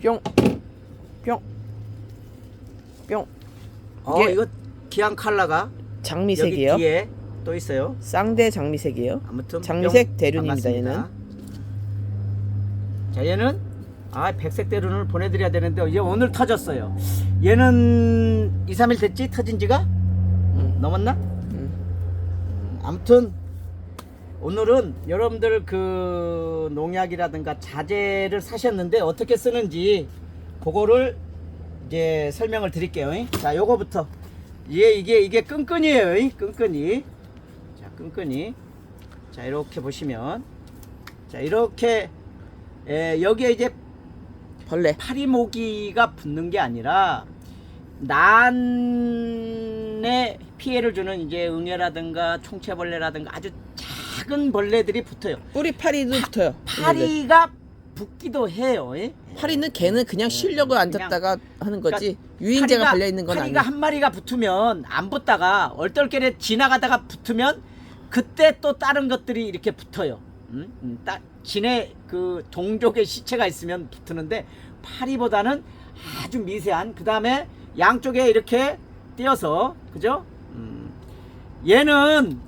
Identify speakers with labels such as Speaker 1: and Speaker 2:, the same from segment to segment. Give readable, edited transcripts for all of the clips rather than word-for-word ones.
Speaker 1: 뿅, 뿅, 뿅. 이게
Speaker 2: 이거 기한 컬러가
Speaker 1: 장미색이에요.
Speaker 2: 여기 뒤에 또 있어요.
Speaker 1: 쌍대 장미색이에요.
Speaker 2: 아무튼
Speaker 1: 장미색
Speaker 2: 뿅.
Speaker 1: 대륜입니다.
Speaker 2: 반갑습니다. 자, 얘는 백색 대륜을 보내드려야 되는데 이제 오늘 터졌어요. 얘는 2, 3일 됐지? 터진 지가? 넘었나? 아무튼 오늘은 여러분들 그 농약이라든가 자재를 사셨는데 어떻게 쓰는지 그거를 이제 설명을 드릴게요. 자, 요거부터 이게 끈끈이에요. 끈끈이. 자, 끈끈이. 자, 이렇게 보시면 자, 이렇게 여기에 이제
Speaker 1: 벌레.
Speaker 2: 파리모기가 붙는 게 아니라 난에 피해를 주는 이제 응애라든가 총채벌레라든가 아주 작은 벌레들이 붙어요.
Speaker 1: 뿌리 파리도 붙어요.
Speaker 2: 파리가 붙기도 해요.
Speaker 1: 파리는 걔는 그냥 쉬려고 앉았다가 하는 거지.
Speaker 2: 그러니까
Speaker 1: 유인제가 걸려 있는 건
Speaker 2: 파리가
Speaker 1: 아니에요.
Speaker 2: 한 마리가 붙으면 안 붙다가 얼떨결에 지나가다가 붙으면 그때 또 다른 것들이 이렇게 붙어요. 진해 그 동족의 시체가 있으면 붙는데 파리보다는 아주 미세한, 그 다음에 양쪽에 이렇게 띄어서, 그죠? 얘는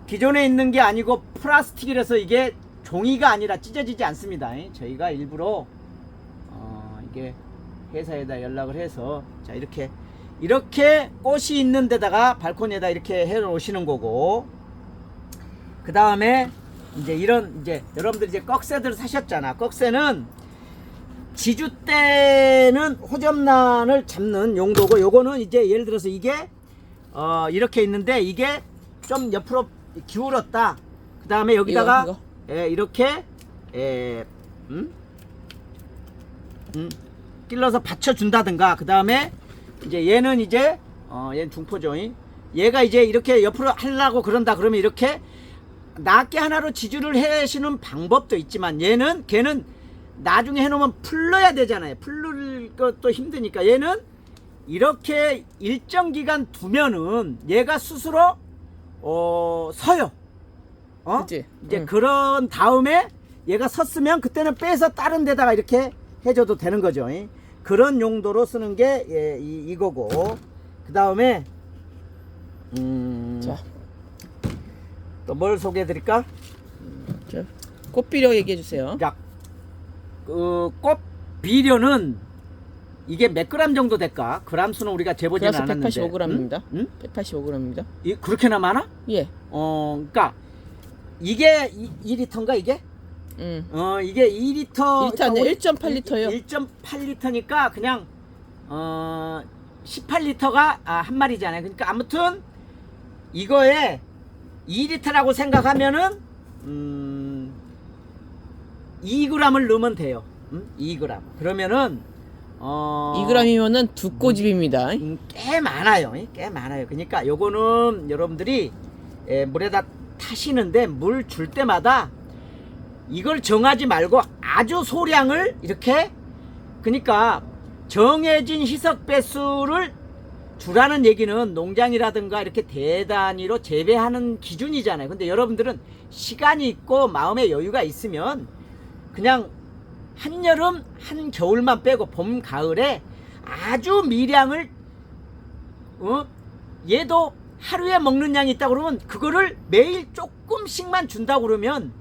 Speaker 2: 기존에 있는 게 아니고 플라스틱이라서 이게 종이가 아니라 찢어지지 않습니다. 저희가 일부러 이게 회사에다 연락을 해서 자, 이렇게 꽃이 있는 데다가 발코니에다 이렇게 해 놓으시는 거고, 그 다음에 이제 이제 여러분들 이제 꺽쇠들 사셨잖아. 꺽쇠는 지주 때는 호접란을 잡는 용도고, 요거는 이제 예를 들어서 이게 이렇게 있는데 이게 좀 옆으로 기울었다. 그 다음에 여기다가
Speaker 1: 이거?
Speaker 2: 이렇게 찔러서 받쳐준다든가, 그 다음에 이제 얘는 이제 얘는 중포죠. 얘가 이제 이렇게 옆으로 하려고 그런다 그러면 이렇게 낱개 하나로 지주를 해시는 방법도 있지만 걔는 나중에 해놓으면 풀러야 되잖아요. 풀를 것도 힘드니까 얘는 이렇게 일정 기간 두면은 얘가 스스로 서요.
Speaker 1: 그치?
Speaker 2: 이제 그런 다음에 얘가 섰으면 그때는 빼서 다른 데다가 이렇게 해줘도 되는 거죠. 그런 용도로 쓰는 게 이거고, 그 다음에
Speaker 1: 자,
Speaker 2: 또 뭘 소개해 드릴까?
Speaker 1: 자, 꽃비료 얘기해 주세요.
Speaker 2: 자, 꽃 비료는 이게 몇 그램 정도 될까? 그램 수는 우리가 재보지는
Speaker 1: 플러스
Speaker 2: 않았는데
Speaker 1: 185g입니다.
Speaker 2: 응?
Speaker 1: 185g입니다.
Speaker 2: 그렇게나 많아?
Speaker 1: 예.
Speaker 2: 그러니까 이게 2리터인가 이게? 이게 2리터
Speaker 1: 2리터 아니에요. 1.8리터요.
Speaker 2: 1.8리터니까 그냥 18리터가 한 마리잖아요. 그러니까 아무튼 이거에 2리터라고 생각하면은 2g을 넣으면 돼요. 2g. 그러면은
Speaker 1: 2g이면은 두 꼬집입니다.
Speaker 2: 꽤 많아요. 꽤 많아요. 그러니까 요거는 여러분들이 물에다 타시는데 물 줄 때마다 이걸 정하지 말고 아주 소량을 이렇게, 그러니까 정해진 희석 배수를 주라는 얘기는 농장이라든가 이렇게 대단위로 재배하는 기준이잖아요. 근데 여러분들은 시간이 있고 마음의 여유가 있으면 그냥 한여름 한겨울만 빼고 봄 가을에 아주 미량을 얘도 하루에 먹는 양이 있다 그러면 그거를 매일 조금씩만 준다 그러면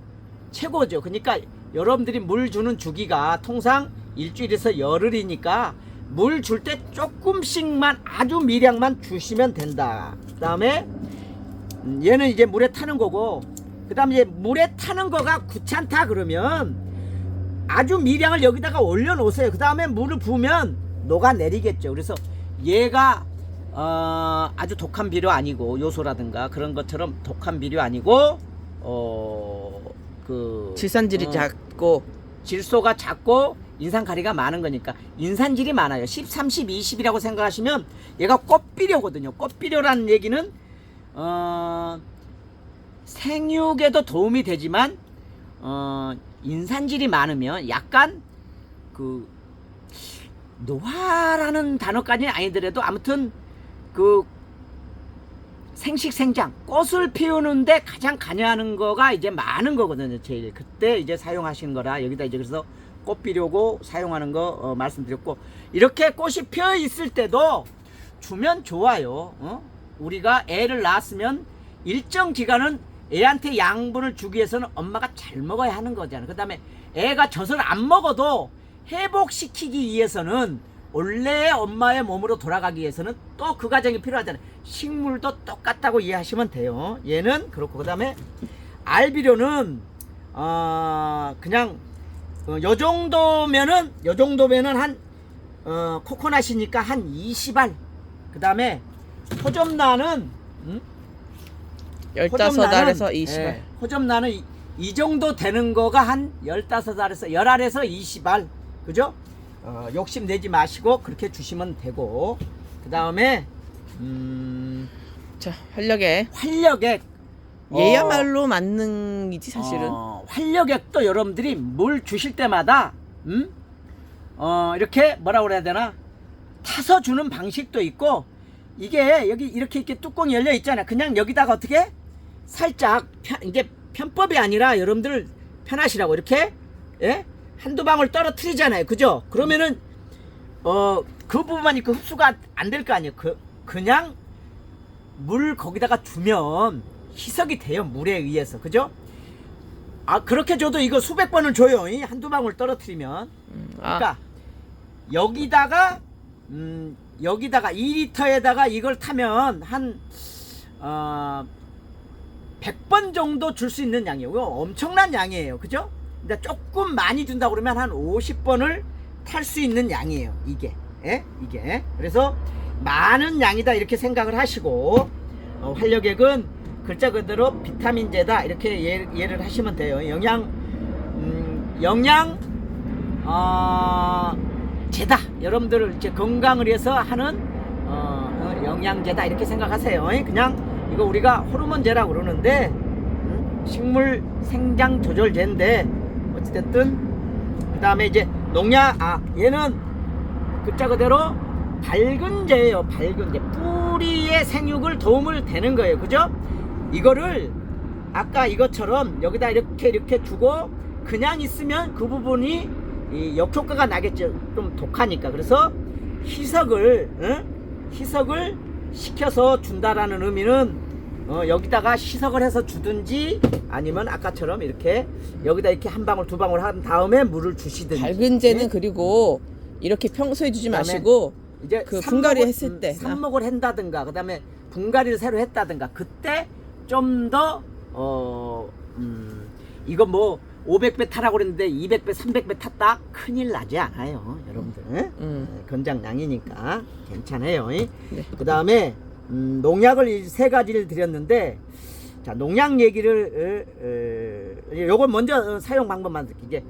Speaker 2: 최고죠. 그러니까 여러분들이 물 주는 주기가 통상 일주일에서 열흘이니까 물 줄 때 조금씩만 아주 미량만 주시면 된다. 그 다음에 얘는 이제 물에 타는 거고, 그 다음에 이제 물에 타는 거가 귀찮다 그러면 아주 미량을 여기다가 올려 놓으세요. 그 다음에 물을 부으면 녹아내리겠죠. 그래서 얘가 아주 독한 비료 아니고, 요소라든가 그런 것처럼 독한 비료 아니고
Speaker 1: 질산질이 작고
Speaker 2: 질소가 작고 인산가리가 많은 거니까 인산질이 많아요. 10, 30, 20이라고 생각하시면 얘가 꽃비료거든요. 꽃비료라는 얘기는 생육에도 도움이 되지만 인산질이 많으면 약간 그 노화라는 단어까지는 아니더라도 아무튼 그 생식생장, 꽃을 피우는데 가장 관여하는 거가 이제 많은 거거든요. 제일 그때 이제 사용하신 거라 여기다 이제 그래서 꽃비료고 사용하는 거 말씀드렸고, 이렇게 꽃이 펴 있을 때도 주면 좋아요. 우리가 애를 낳았으면 일정 기간은 애한테 양분을 주기 위해서는 엄마가 잘 먹어야 하는 거잖아요. 그 다음에 애가 젖을 안 먹어도 회복시키기 위해서는 원래 엄마의 몸으로 돌아가기 위해서는 또 그 과정이 필요하잖아요. 식물도 똑같다고 이해하시면 돼요. 얘는 그렇고, 그 다음에 알비료는 그냥 요 정도면은 한 코코넛이니까 한 20알. 그 다음에 호접란은
Speaker 1: 15알에서 20알.
Speaker 2: 예, 호접란은 이 정도 되는 거가 한 15알에서 10알에서 20알. 그죠? 욕심 내지 마시고 그렇게 주시면 되고, 그 다음에
Speaker 1: 자, 활력액. 얘야말로 만능이지 사실은.
Speaker 2: 활력액도 여러분들이 물 주실 때마다 이렇게 뭐라 그래야 되나, 타서 주는 방식도 있고, 이게 여기 이렇게 뚜껑이 열려 있잖아요. 그냥 여기다가 어떻게 살짝 이게 편법이 아니라 여러분들 편하시라고 이렇게, 예? 한두 방울 떨어뜨리잖아요. 그죠? 그러면은 그 부분만 있고 흡수가 안 될 거 아니에요. 그냥 물 거기다가 주면 희석이 돼요. 물에 의해서. 그죠? 그렇게 줘도 이거 수백 번을 줘요. 한두 방울 떨어뜨리면. 그러니까 여기다가 2리터에다가 이걸 타면 한 100번 정도 줄 수 있는 양이에요. 엄청난 양이에요. 그죠? 근데 조금 많이 준다 그러면 한 50번을 탈 수 있는 양이에요. 이게. 예? 이게. 그래서 많은 양이다 이렇게 생각을 하시고, 활력액은 글자 그대로 비타민제다 이렇게 이해를 하시면 돼요. 제다. 여러분들 이제 건강을 위해서 하는 영양제다 이렇게 생각하세요. 그냥 이거 우리가 호르몬제라고 그러는데 식물 생장 조절제인데 어찌됐든, 그 다음에 이제 농약, 얘는 글자 그대로 밝은제예요. 밝은제. 뿌리의 생육을 도움을 되는 거예요. 그죠? 이거를 아까 이것처럼 여기다 이렇게 주고 그냥 있으면 그 부분이 이 역효과가 나겠죠. 좀 독하니까. 그래서 희석을 시켜서 준다라는 의미는 여기다가 희석을 해서 주든지, 아니면 아까처럼 이렇게 여기다 이렇게 한 방울 두 방울 한 다음에 물을 주시든지.
Speaker 1: 밝은제는 그리고 이렇게 평소에 주지 마시고
Speaker 2: 이제
Speaker 1: 그 분갈이 했을 때
Speaker 2: 삽목을 한다든가, 그 다음에 분갈이를 새로 했다든가, 그때 좀 더 이거 뭐 500배 타라고 그랬는데 200배 300배 탔다 큰일 나지 않아요 여러분들. 권장량이니까 괜찮아요. 네. 그 다음에 농약을 세 가지를 드렸는데, 자, 농약 얘기를 요걸 먼저 사용 방법만 드릴게요. 이제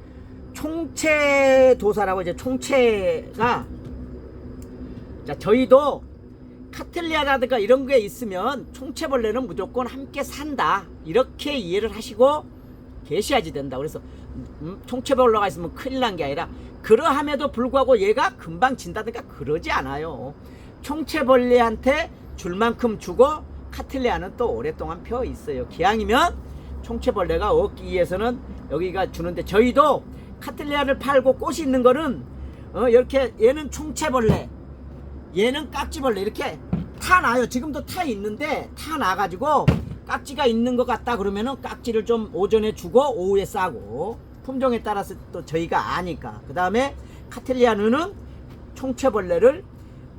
Speaker 2: 총체도사라고, 이제 총체가, 자, 저희도 카틀리아라든가 이런 게 있으면 총체벌레는 무조건 함께 산다 이렇게 이해를 하시고 계셔야지 된다. 그래서 총체벌레가 있으면 큰일 난 게 아니라, 그러함에도 불구하고 얘가 금방 진다든가 그러지 않아요. 총체벌레한테 줄 만큼 주고 카틀리아는 또 오랫동안 펴 있어요. 기왕이면 총체벌레가 없기 위해서는 여기가 주는데, 저희도 카틀리아를 팔고 꽃이 있는 거는 이렇게, 얘는 총체벌레, 얘는 깍지벌레 이렇게 타놔요. 지금도 타 있는데 타놔가지고 깍지가 있는 것 같다 그러면은 깍지를 좀 오전에 주고 오후에 싸고, 품종에 따라서 또 저희가 아니까. 그 다음에 카틀리아는 총체벌레를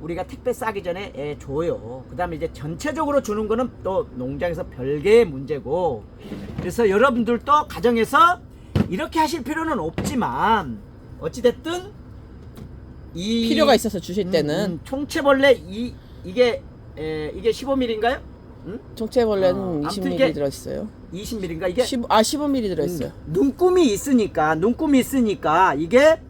Speaker 2: 우리가 택배 싸기 전에 줘요. 그 다음에 이제 전체적으로 주는 거는 또 농장에서 별개의 문제고, 그래서 여러분들도 가정에서 이렇게 하실 필요는 없지만 어찌됐든
Speaker 1: 필요가 있어서 주실 때는
Speaker 2: 총체벌레 이게 15mm인가요?
Speaker 1: 총체벌레는 20ml 들어있어요.
Speaker 2: 20mm인가 이게?
Speaker 1: 15ml 들어있어요.
Speaker 2: 눈금이 있으니까 이게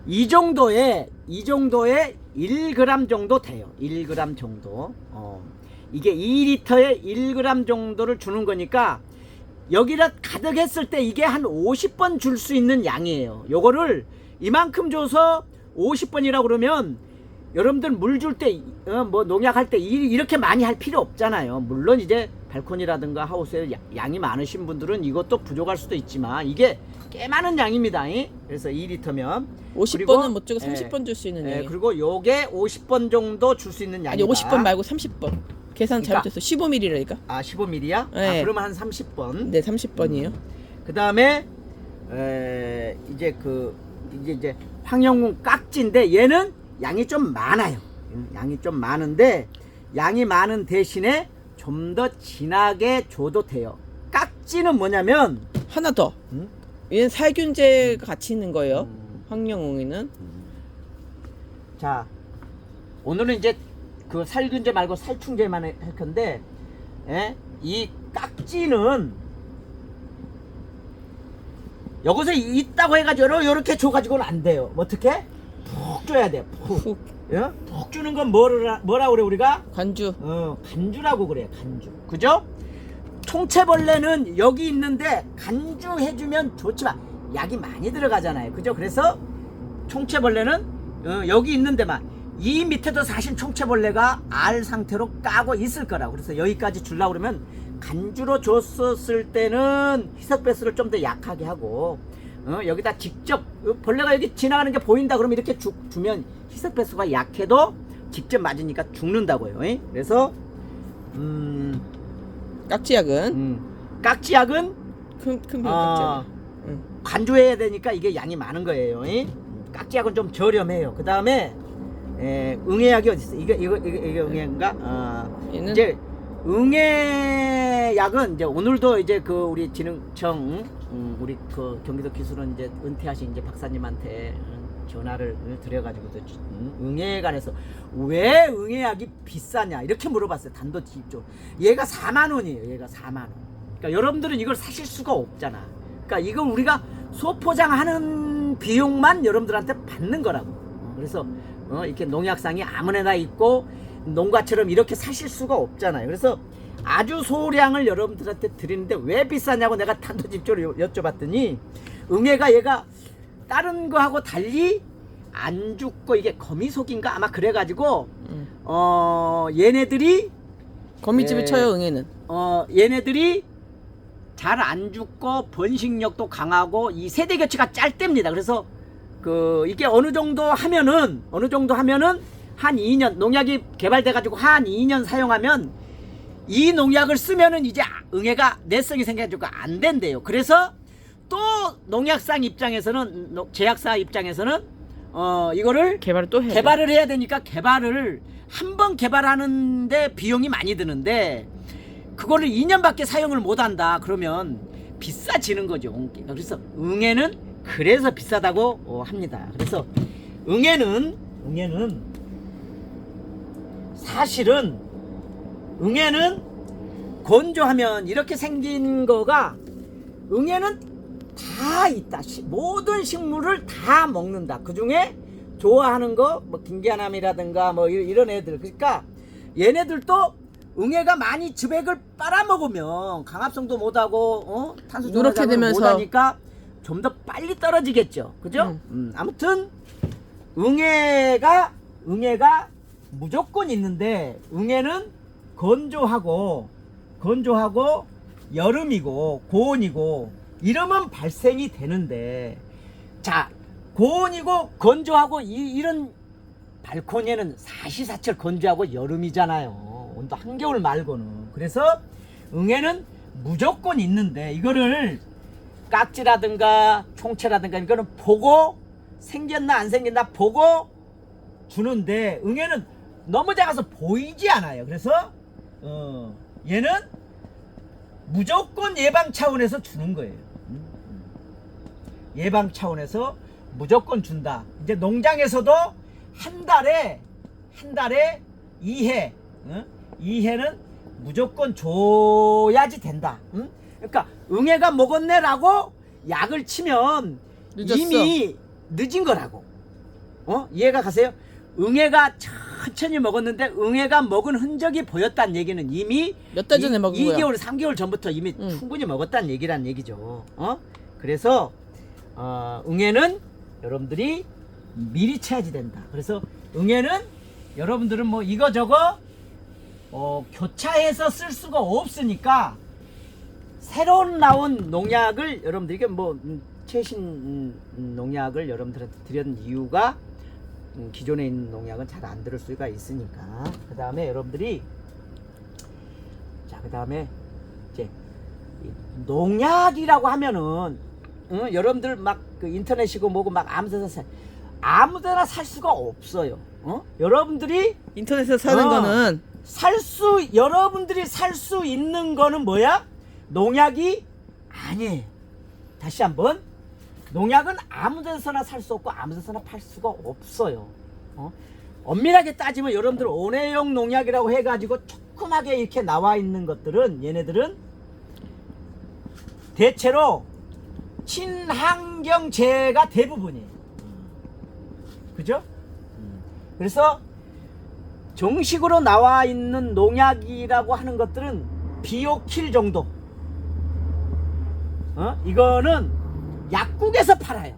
Speaker 2: 이 정도의 1g 정도 돼요. 1g 정도. 이게 2리터에 1g 정도를 주는 거니까 여기다 가득 했을 때 이게 한 50번 줄 수 있는 양이에요. 요거를 이만큼 줘서 50번이라고 그러면 여러분들 물 줄 때 뭐 농약할 때 이렇게 많이 할 필요 없잖아요. 물론 이제 발코니라든가 하우스에 양이 많으신 분들은 이것도 부족할 수도 있지만 이게 꽤 많은 양입니다. 그래서 2리터면
Speaker 1: 50번은 못 주고 30번 줄 수 있는 양이에요.
Speaker 2: 그리고 요게 50번 정도 줄 수 있는 양이다.
Speaker 1: 아니 50번 말고 30번. 계산
Speaker 2: 그러니까,
Speaker 1: 잘못했어. 15mm라니까.
Speaker 2: 아 15mm야?
Speaker 1: 네.
Speaker 2: 아, 그러면 한 30번.
Speaker 1: 네, 30번이에요.
Speaker 2: 그 다음에 이제 황영문 깍지인데 얘는 양이 좀 많아요. 양이 좀 많은데 양이 많은 대신에 좀 더 진하게 줘도 돼요. 깍지는 뭐냐면
Speaker 1: 하나 더.
Speaker 2: 음?
Speaker 1: 얘는 살균제가 같이 있는 거예요. 황영웅이는.
Speaker 2: 자 오늘은 이제 그 살균제 말고 살충제만 할 건데 이 깍지는 여기서 있다고 해가지고 요렇게 줘가지고는 안 돼요. 어떻게? 푹 줘야 돼요. 푹. 푹 주는 건 뭐라 그래 우리가?
Speaker 1: 관주.
Speaker 2: 간주라고 그래요. 간주. 그죠? 총체벌레는 여기 있는데 간주해주면 좋지만 약이 많이 들어가잖아요. 그죠? 그래서 총체벌레는 여기 있는 데만, 이 밑에도 사실 총체벌레가 알 상태로 까고 있을 거라고. 그래서 여기까지 주려고 그러면 간주로 줬었을 때는 희석배수를 좀 더 약하게 하고 여기다 직접 벌레가 여기 지나가는 게 보인다 그러면 이렇게 주면 희석배수가 약해도 직접 맞으니까 죽는다고요. 그래서
Speaker 1: 깍지약은
Speaker 2: 깍지약은
Speaker 1: 큰 깍지약.
Speaker 2: 간주해야 되니까 이게 양이 많은 거예요. 깍지약은 좀 저렴해요. 그 다음에 응애약이 어디 있어? 이게 응애인가?
Speaker 1: 얘는
Speaker 2: 이제 응애약은 이제 오늘도 이제 그 우리 진흥청 우리 그 경기도 기술원 이제 은퇴하신 이제 박사님한테 전화를 드려가지고 응애에 관해서 왜 응애약이 비싸냐 이렇게 물어봤어요. 단도직입적으로. 얘가 4만 원이에요. 얘가 4만 원. 그러니까 여러분들은 이걸 사실 수가 없잖아. 그러니까 이걸 우리가 소포장하는 비용만 여러분들한테 받는 거라고. 그래서 이렇게 농약상이 아무데나 있고 농가처럼 이렇게 사실 수가 없잖아요. 그래서 아주 소량을 여러분들한테 드리는데 왜 비싸냐고 내가 단도직입적으로 여쭤봤더니 응애가 얘가 다른 거하고 달리 안 죽고 이게 거미속인가 아마 그래가지고 얘네들이
Speaker 1: 거미집을 쳐요. 응애는.
Speaker 2: 얘네들이 잘 안 죽고 번식력도 강하고 이 세대 교체가 짧답니다. 그래서 이게 어느 정도 하면은 한 2년 농약이 개발돼 가지고 한 2년 사용하면 이 농약을 쓰면은 이제 응애가 내성이 생겨가지고 안 된대요. 그래서 또 농약상 입장에서는 제약사 입장에서는 이거를
Speaker 1: 개발을 또 해야
Speaker 2: 개발을 해야 되니까 개발을 한 번 개발하는데 비용이 많이 드는데 그거를 2년밖에 사용을 못 한다 그러면 비싸지는 거죠. 그래서 응애는 그래서 비싸다고 합니다. 그래서 응애는 사실은 응애는 건조하면 이렇게 생긴 거가 응애는 다 있다. 모든 식물을 다 먹는다. 그 중에 좋아하는 거 뭐 김기아남이라든가 뭐 이런 애들. 그러니까 얘네들도 응애가 많이 즙액을 빨아먹으면 강합성도 못하고 탄소
Speaker 1: 누렇게
Speaker 2: 못하니까 좀 더 빨리 떨어지겠죠. 그죠? 아무튼 응애가 무조건 있는데 응애는 건조하고 여름이고 고온이고 이러면 발생이 되는데, 자 고온이고 건조하고 이런 발코니에는 사시사철 건조하고 여름이잖아요. 온도 한겨울 말고는. 그래서 응애는 무조건 있는데 이거를 깍지라든가 총체라든가 이거는 보고 생겼나 안 생겼나 보고 주는데 응애는 너무 작아서 보이지 않아요. 그래서 얘는 무조건 예방 차원에서 주는 거예요. 예방 차원에서 무조건 준다. 이제 농장에서도 한 달에 2회, 2회는 무조건 줘야지 된다. 그러니까 응애가 먹었네라고 약을 치면
Speaker 1: 늦었어.
Speaker 2: 이미 늦은 거라고. 이해가 가세요? 응애가 천천히 먹었는데 응애가 먹은 흔적이 보였다는 얘기는 이미
Speaker 1: 몇 달 전에 먹은 거야.
Speaker 2: 2개월, 3개월 전부터 이미 충분히 먹었다는 얘기란 얘기죠. 그래서 응애는 여러분들이 미리 쳐야지 된다. 그래서 응애는 여러분들은 뭐 이거저거 교차해서 쓸 수가 없으니까 새로운 나온 농약을 여러분들에게 뭐 최신 농약을 여러분들한테 드린 이유가 기존에 있는 농약은 잘 안 들을 수가 있으니까. 그 다음에 여러분들이 그 다음에 이제 농약이라고 하면은 여러분들 막 그 인터넷이고 뭐고 막 아무데나 살 수가 없어요. 여러분들이
Speaker 1: 인터넷에서 사는 거는
Speaker 2: 여러분들이 살 수 있는 거는 뭐야? 농약이 아니에요. 다시 한번, 농약은 아무 데서나 살 수 없고 아무 데서나 팔 수가 없어요. 엄밀하게 따지면 여러분들 온해용 농약이라고 해가지고 조그맣게 이렇게 나와 있는 것들은, 얘네들은 대체로 친환경제가 대부분이에요. 그죠? 그래서 정식으로 나와 있는 농약이라고 하는 것들은 비오킬 정도. 이거는 약국에서 팔아요.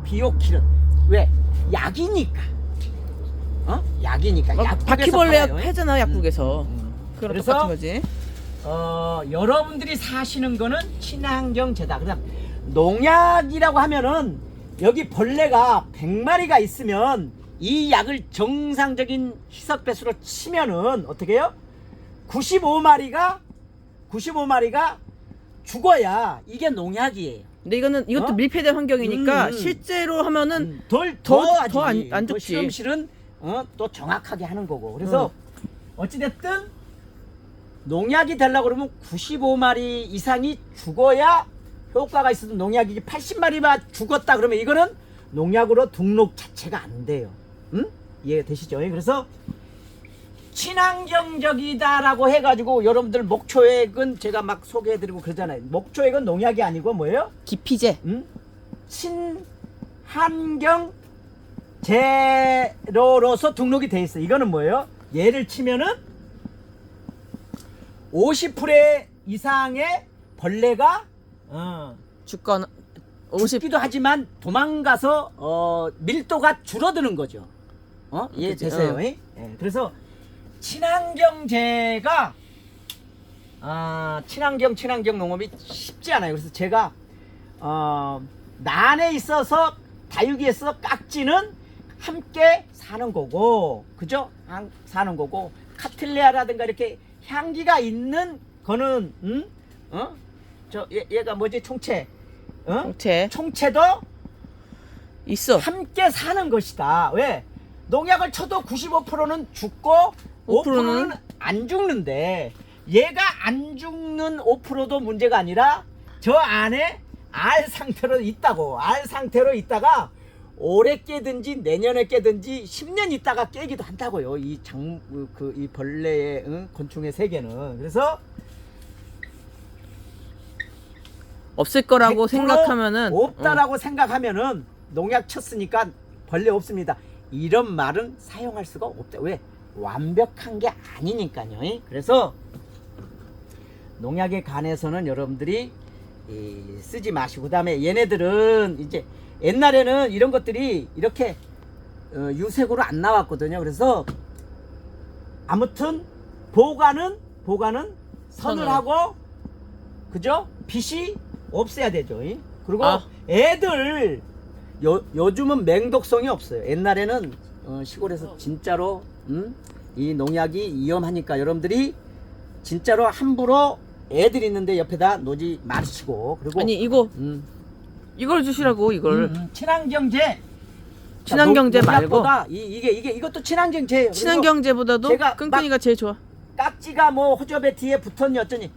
Speaker 2: 비오킬은 왜? 약이니까. 약이니까. 약국에서
Speaker 1: 바퀴벌레
Speaker 2: 팔아요.
Speaker 1: 패잖아 약국에서. 그런
Speaker 2: 그래서
Speaker 1: 똑같은 거지.
Speaker 2: 여러분들이 사시는 거는 친환경제다. 그다음 농약이라고 하면은 여기 벌레가 100마리가 있으면 이 약을 정상적인 희석 배수로 치면은 어떻게 해요? 95마리가 죽어야 이게 농약이에요.
Speaker 1: 근데 이것도 밀폐된 환경이니까 실제로 하면은
Speaker 2: 더
Speaker 1: 안 좋지.
Speaker 2: 실험실은 또 정확하게 하는 거고. 그래서 어찌됐든 농약이 되려고 그러면 95마리 이상이 죽어야 효과가 있어도 농약이 80마리만 죽었다 그러면 이거는 농약으로 등록 자체가 안 돼요. 이해되시죠? 그래서 친환경적이다라고 해가지고 여러분들 목초액은 제가 막 소개해드리고 그러잖아요. 목초액은 농약이 아니고 뭐예요?
Speaker 1: 기피제.
Speaker 2: 친환경 재료로서 등록이 돼 있어요. 이거는 뭐예요? 얘를 치면은 50% 이상의 벌레가
Speaker 1: 죽거나
Speaker 2: 죽기도 하지만 도망가서 밀도가 줄어드는 거죠. 이해되세요? 예? 그래서 친환경제가 친환경 농업이 쉽지 않아요. 그래서 제가 난에 있어서 다육이에 있어서 깍지는 함께 사는 거고, 그죠? 사는 거고, 카틀레아라든가 이렇게 향기가 있는 거는 얘가 뭐지? 총채. 총채도
Speaker 1: 있어.
Speaker 2: 함께 사는 것이다. 왜? 농약을 쳐도 95%는 죽고 5%는 안 죽는데, 얘가 안 죽는 5%도 문제가 아니라 저 안에 알 상태로 있다고. 알 상태로 있다가 올해 깨든지 내년에 깨든지 10년 있다가 깨기도 한다고요. 이 벌레의 곤충의 세계는. 그래서
Speaker 1: 없을 거라고 생각하면은
Speaker 2: 없다라고 생각하면은 농약 쳤으니까 벌레 없습니다. 이런 말은 사용할 수가 없다. 왜? 완벽한 게 아니니까요. 그래서 농약에 관해서는 여러분들이 쓰지 마시고, 그다음에 얘네들은 이제 옛날에는 이런 것들이 이렇게 유색으로 안 나왔거든요. 그래서 아무튼 보관은 선을 하고, 그죠? 빛이 없애야 되죠. 그리고 애들 요즘은 맹독성이 없어요. 옛날에는 시골에서 진짜로 이 농약이 위험하니까 여러분들이 진짜로 함부로 애들 있는데 옆에다 놓지 마시고. 그리고
Speaker 1: 아니 이걸 주시라고 이걸.
Speaker 2: 친환경제
Speaker 1: 말고
Speaker 2: 이것도 친환경제예요.
Speaker 1: 친환경제보다도 끈끈이가 제일 좋아.
Speaker 2: 깍지가 뭐 호접에 뒤에 붙었니 어쩌니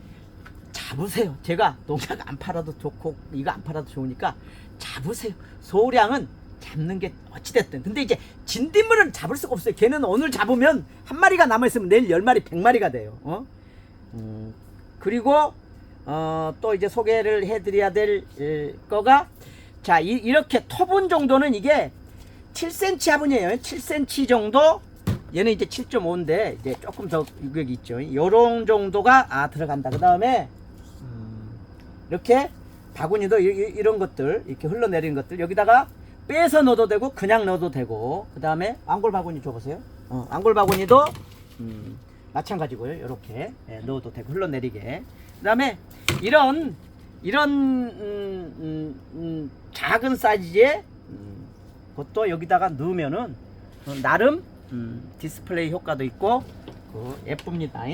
Speaker 2: 잡으세요. 제가 농약 안 팔아도 좋고 이거 안 팔아도 좋으니까 잡으세요. 소량은 잡는 게 어찌됐든. 근데 이제 진딧물은 잡을 수가 없어요. 걔는 오늘 잡으면 한 마리가 남아있으면 내일 10마리 100마리가 돼요. 그리고 또 이제 소개를 해드려야 될 거가, 자, 이렇게 토분 정도는 이게 7cm 화분이에요. 7cm 정도. 얘는 이제 7.5인데 이제 조금 더 유격이 있죠. 요런 정도가 들어간다. 그 다음에 이렇게 바구니도 이런 것들 이렇게 흘러내리는 것들 여기다가 빼서 넣어도 되고 그냥 넣어도 되고, 그 다음에 앙골 바구니 줘보세요. 앙골 바구니도 마찬가지고요. 이렇게 넣어도 되고 흘러내리게. 그 다음에 이런 작은 사이즈의 것도 여기다가 넣으면은 나름 디스플레이 효과도 있고 예쁩니다.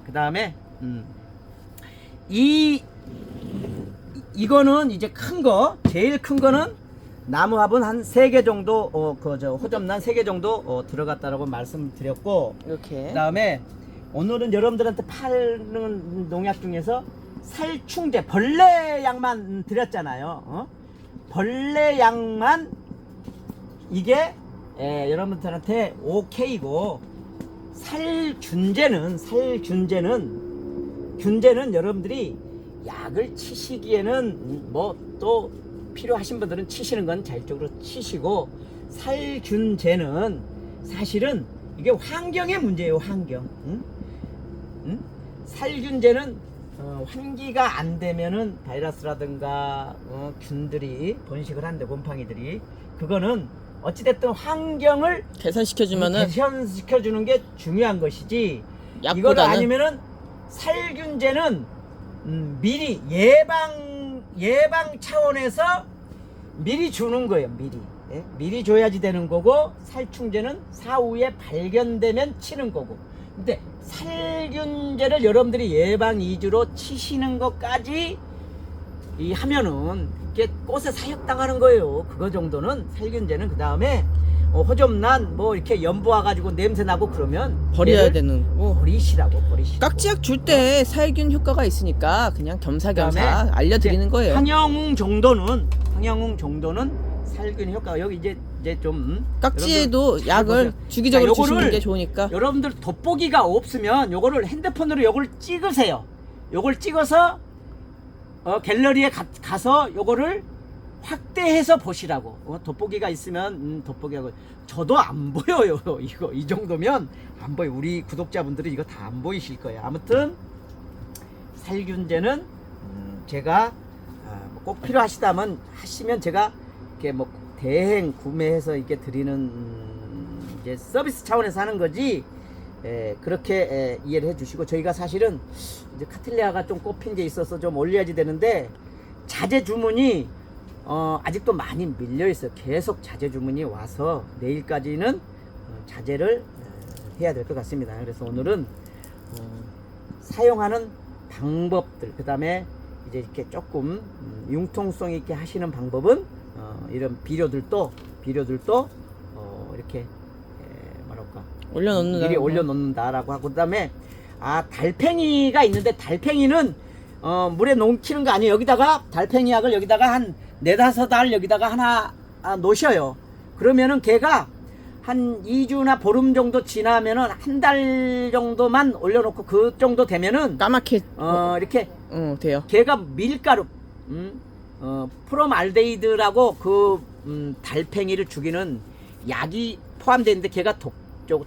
Speaker 2: 그 다음에 이거는 이제 큰 거, 제일 큰 거는 나무합은 한 3개 정도 호접란 3개 정도 들어갔다라고 말씀드렸고,
Speaker 1: 이렇게.
Speaker 2: 그 다음에 오늘은 여러분들한테 파는 농약 중에서 살충제, 벌레 약만 드렸잖아요. 벌레 약만 이게 여러분들한테 오케이고, 균제는 여러분들이 약을 치시기에는 뭐 또 필요하신 분들은 치시는 건 자율적으로 치시고, 살균제는 사실은 이게 환경의 문제예요. 환경. 살균제는 환기가 안 되면은 바이러스라든가 균들이 번식을 한대, 곰팡이들이. 그거는 어찌됐든 환경을
Speaker 1: 개선시켜주면은
Speaker 2: 개선시켜주는 게 중요한 것이지, 이걸
Speaker 1: 약보다는
Speaker 2: 아니면은 살균제는 미리 예방 차원에서 미리 주는 거예요. 미리 줘야지 되는 거고, 살충제는 사후에 발견되면 치는 거고. 근데 살균제를 여러분들이 예방 위주로 치시는 것까지 하면은 이게 꽃에 사육당하는 거예요. 그거 정도는 살균제는. 그 다음에 호접란 뭐 이렇게 연부 와가지고 냄새 나고 그러면
Speaker 1: 버려야
Speaker 2: 얘를
Speaker 1: 되는 거고.
Speaker 2: 버리시라고.
Speaker 1: 깍지약 줄 때 살균 효과가 있으니까 그냥 겸사겸사
Speaker 2: 그다음에
Speaker 1: 알려드리는 거예요.
Speaker 2: 항영웅 정도는 살균 효과가 여기 이제 좀
Speaker 1: 깍지에도
Speaker 2: 여러분들
Speaker 1: 약을
Speaker 2: 보세요.
Speaker 1: 주기적으로
Speaker 2: 자, 요거를
Speaker 1: 주시는 게 좋으니까.
Speaker 2: 여러분들 돋보기가 없으면 요거를 핸드폰으로 요걸 찍으세요. 요걸 찍어서 갤러리에 가서 요거를 확대해서 보시라고. 돋보기가 있으면 돋보기하고. 저도 안 보여요. 이거 이 정도면 안 보여. 우리 구독자분들은 이거 다 안 보이실 거예요. 아무튼 살균제는 제가 꼭 필요하시다면 하시면 제가 이렇게 뭐 대행 구매해서 이렇게 드리는 이제 서비스 차원에서 하는 거지. 그렇게 이해를 해주시고, 저희가 사실은 이제 카틀리아가 좀 꼽힌 게 있어서 좀 올려야지 되는데, 자재 주문이 아직도 많이 밀려 있어요. 계속 자재 주문이 와서 내일까지는 자재를 해야 될 것 같습니다. 그래서 오늘은 사용하는 방법들, 그 다음에 이제 이렇게 조금 융통성 있게 하시는 방법은 이런 비료들도 이렇게 뭐랄까
Speaker 1: 올려놓는다.
Speaker 2: 미리 올려놓는다라고 하고, 그 다음에 달팽이가 있는데, 달팽이는 물에 녹히는 거 아니에요. 여기다가 달팽이 약을 여기다가 한 4-5알 여기다가 하나 놓으셔요. 그러면은 걔가 한 2주나 보름 정도 지나면은 한 달 정도만 올려놓고 그 정도 되면은
Speaker 1: 까맣게
Speaker 2: 이렇게
Speaker 1: 돼요.
Speaker 2: 걔가 밀가루 프롬알데히드라고 달팽이를 죽이는 약이 포함되어 있는데, 걔가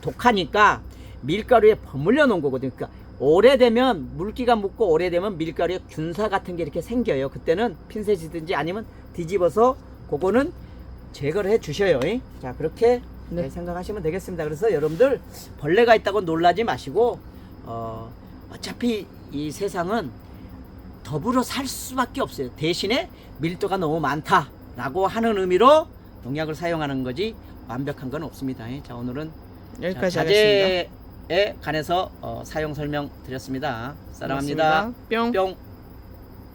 Speaker 2: 독하니까 밀가루에 버물려 놓은 거거든요. 그러니까 오래되면, 물기가 묻고 오래되면 밀가루에 균사 같은 게 이렇게 생겨요. 그때는 핀셋이든지 아니면 뒤집어서 그거는 제거를 해 주셔요. 자, 그렇게 생각하시면 되겠습니다. 그래서 여러분들 벌레가 있다고 놀라지 마시고, 어차피 이 세상은 더불어 살 수밖에 없어요. 대신에 밀도가 너무 많다라고 하는 의미로 농약을 사용하는 거지 완벽한 건 없습니다. 자, 오늘은
Speaker 1: 여기까지
Speaker 2: 자재에 관해서 사용 설명 드렸습니다. 사랑합니다.
Speaker 1: 고맙습니다. 뿅.
Speaker 2: 뿅.